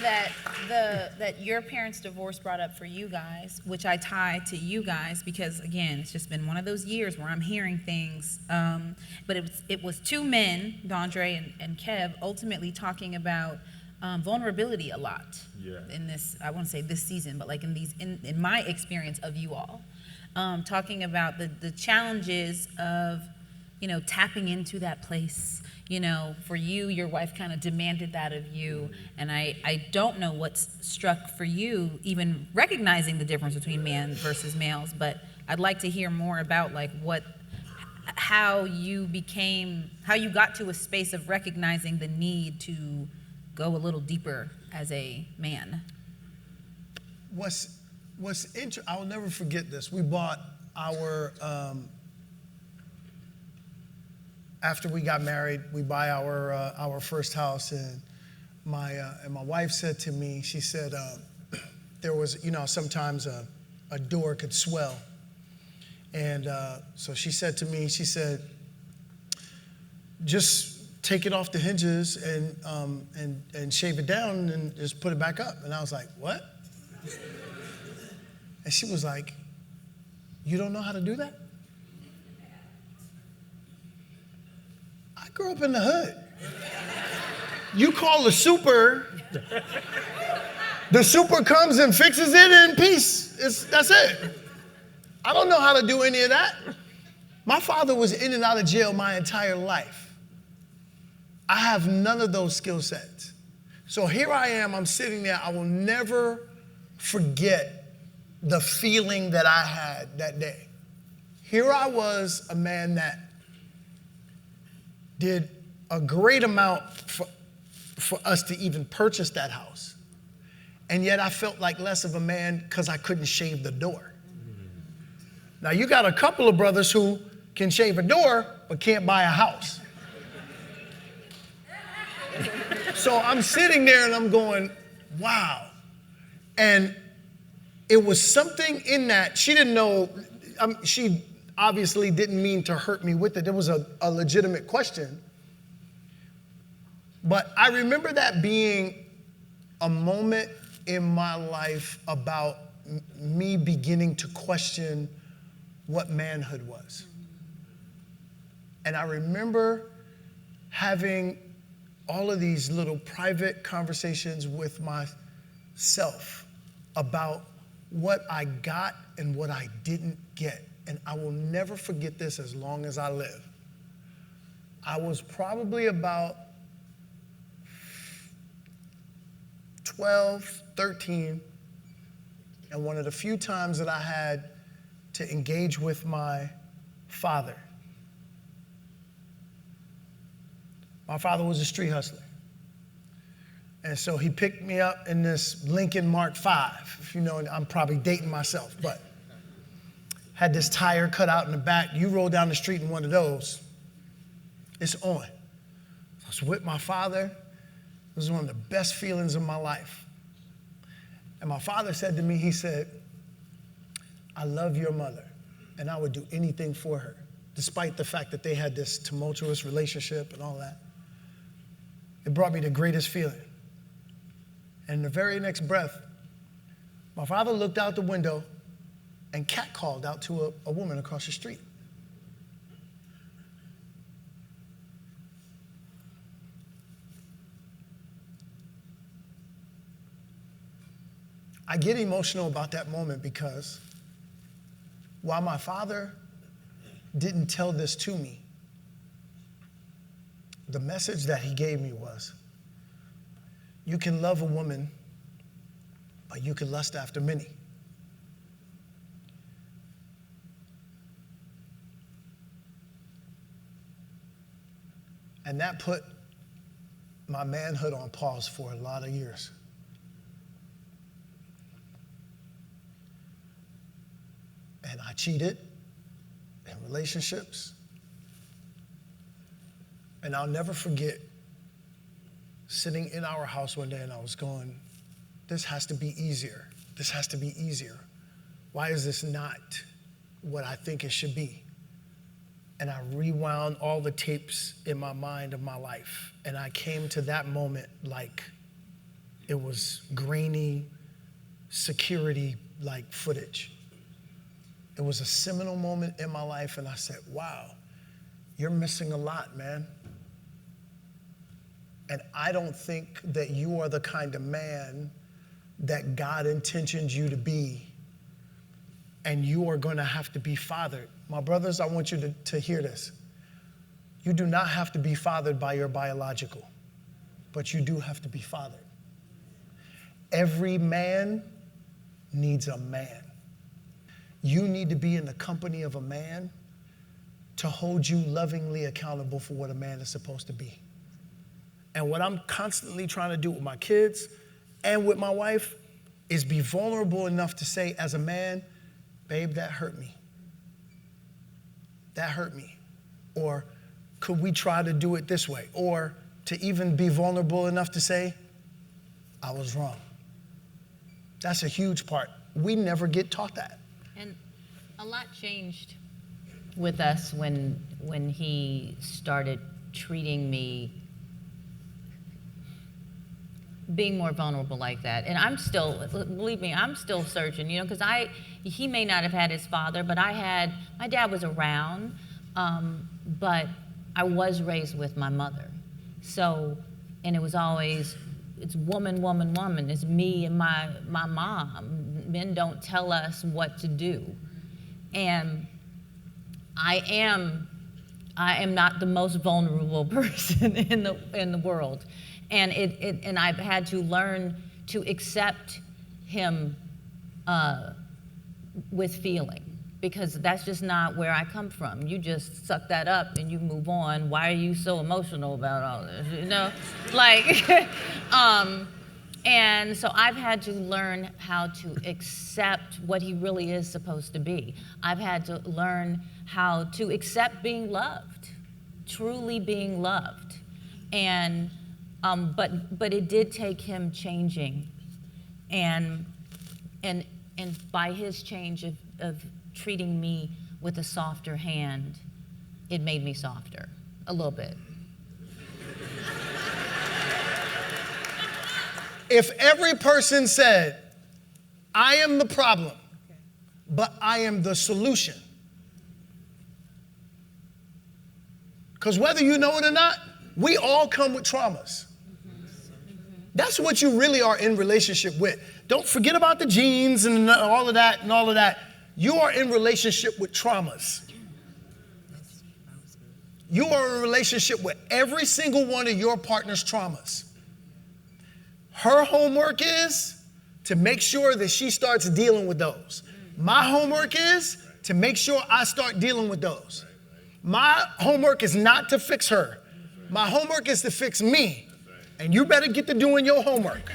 that your parents' divorce brought up for you guys, which I tie to you guys because again, it's just been one of those years where I'm hearing things. But it was two men, Dondré and Kev, ultimately talking about vulnerability a lot. Yeah. In this, I won't say this season, but like in my experience of you all, talking about the challenges of, you know, tapping into that place. You know, for you, your wife kind of demanded that of you. And I don't know what's struck for you, even recognizing the difference between man versus males, but I'd like to hear more about like how you got to a space of recognizing the need to go a little deeper as a man. I'll never forget this. We bought our, after we got married, we buy our first house, and my wife said to me, she said, there was, you know, sometimes a door could swell, and so she said to me, she said, just take it off the hinges and shave it down and just put it back up. And I was like, what? And she was like, you don't know how to do that? I grew up in the hood. You call the super comes and fixes it in peace. That's it. I don't know how to do any of that. My father was in and out of jail my entire life. I have none of those skill sets. So here I am, I'm sitting there. I will never forget the feeling that I had that day. Here I was, a man that did a great amount for us to even purchase that house. And yet I felt like less of a man because I couldn't shave the door. Now you got a couple of brothers who can shave a door but can't buy a house. So I'm sitting there and I'm going, wow. And it was something in that. She didn't know, she obviously didn't mean to hurt me with it. It was a legitimate question. But I remember that being a moment in my life about me beginning to question what manhood was. And I remember having all of these little private conversations with myself about what I got and what I didn't get. And I will never forget this as long as I live. I was probably about 12, 13, and one of the few times that I had to engage with my father. My father was a street hustler. And so he picked me up in this Lincoln Mark V. If you know, I'm probably dating myself, but had this tire cut out in the back. You roll down the street in one of those, it's on. I was with my father. It was one of the best feelings of my life. And my father said to me, he said, I love your mother, and I would do anything for her, despite the fact that they had this tumultuous relationship and all that. It brought me the greatest feeling. And in the very next breath, my father looked out the window and catcalled out to a woman across the street. I get emotional about that moment because while my father didn't tell this to me, the message that he gave me was, you can love a woman, but you can lust after many. And that put my manhood on pause for a lot of years. And I cheated in relationships. And I'll never forget sitting in our house one day and I was going, this has to be easier. This has to be easier. Why is this not what I think it should be? And I rewound all the tapes in my mind of my life. And I came to that moment like, It was grainy, security-like footage. It was a seminal moment in my life, and I said, wow, you're missing a lot, man. And I don't think that you are the kind of man that God intentions you to be, and you are going to have to be fathered. My brothers, I want you to hear this. You do not have to be fathered by your biological, but you do have to be fathered. Every man needs a man. You need to be in the company of a man to hold you lovingly accountable for what a man is supposed to be. And what I'm constantly trying to do with my kids and with my wife is be vulnerable enough to say, as a man, babe, that hurt me. That hurt me. Or could we try to do it this way? Or to even be vulnerable enough to say, I was wrong. That's a huge part. We never get taught that. And a lot changed with us when he started treating me, being more vulnerable like that. And I'm still, believe me, I'm still searching, you know, because he may not have had his father, but my dad was around, but I was raised with my mother. So, and it was always, it's woman, woman, woman. It's me and my mom. Men don't tell us what to do. And I am not the most vulnerable person in the world. And and I've had to learn to accept him with feeling, because that's just not where I come from. You just suck that up and you move on. Why are you so emotional about all this? You know, like, and so I've had to learn how to accept what he really is supposed to be. I've had to learn how to accept being loved, truly being loved. And but it did take him changing, and by his change of treating me with a softer hand, it made me softer a little bit. If every person said, I am the problem, but I am the solution. Because whether you know it or not, we all come with traumas. That's what you really are in relationship with. Don't forget about the genes and all of that and all of that. You are in relationship with traumas. You are in relationship with every single one of your partner's traumas. Her homework is to make sure that she starts dealing with those. My homework is to make sure I start dealing with those. My homework is not to fix her. My homework is to fix me. And you better get to doing your homework.